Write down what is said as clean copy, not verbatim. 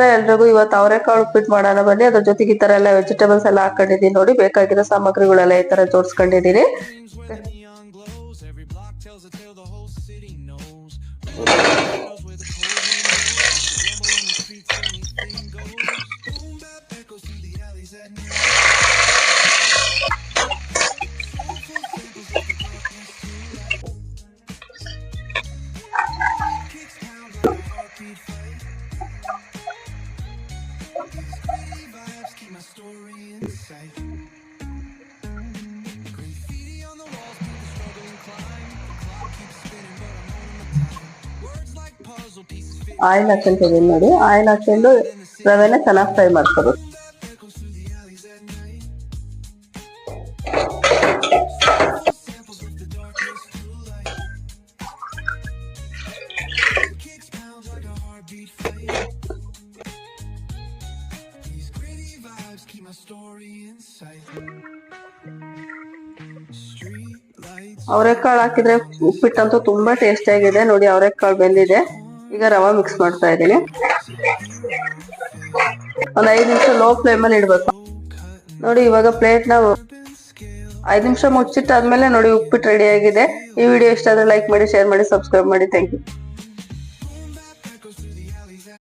ಎಲ್ರಿಗೂ ಇವತ್ತು ಅವರೆಕಾಳು ಉಪ್ಪಿಟ್ಟು ಮಾಡೋಣ ಬನ್ನಿ. ಅದ್ರ ಜೊತೆಗೆ ಈ ತರ ಎಲ್ಲ ವೆಜಿಟೇಬಲ್ಸ್ ಎಲ್ಲ ಹಾಕೊಂಡಿದೀನಿ ನೋಡಿ. ಬೇಕಾಗಿರೋ ಸಾಮಗ್ರಿಗಳೆಲ್ಲ ಈ ತರ ಜೋಡಿಸ್ಕೊಂಡಿದೀನಿ. ಆಯಿಲ್ ಹಾಕೊಂತಿದ್ದೀನಿ ನೋಡಿ. ಆಯಿಲ್ ಹಾಕೊಂಡು ರವೆನ ಚೆನ್ನಾಗಿ ಫ್ರೈ ಮಾಡ್ಕೋಬೇಕು. ಅವರೆಕಾಳು ಹಾಕಿದ್ರೆ ಉಪ್ಪಿಟ್ಟಂತೂ ತುಂಬಾ ಟೇಸ್ಟಿ ಆಗಿದೆ ನೋಡಿ. ಅವರೆಕಾಳು ಬೆಂದಿದೆ. ಈಗ ರವೆ ಮಿಕ್ಸ್ ಮಾಡ್ತಾ ಇದ್ದೀನಿ. ಒಂದ್ 5 ನಿಮಿಷ ಲೋ ಫ್ಲೇಮ್ ಅಲ್ಲಿ ಇಡ್ಬೇಕು ನೋಡಿ. ಇವಾಗ ಪ್ಲೇಟ್ ನ 5 ನಿಮಿಷ ಮುಚ್ಚಿಟ್ಟಾದ್ಮೇಲೆ ನೋಡಿ ಉಪ್ಪಿಟ್ಟು ರೆಡಿ ಆಗಿದೆ. ಈ ವಿಡಿಯೋ ಇಷ್ಟ ಆದ್ರೆ ಲೈಕ್ ಮಾಡಿ, ಶೇರ್ ಮಾಡಿ, ಸಬ್ಸ್ಕ್ರೈಬ್ ಮಾಡಿ. Thank you.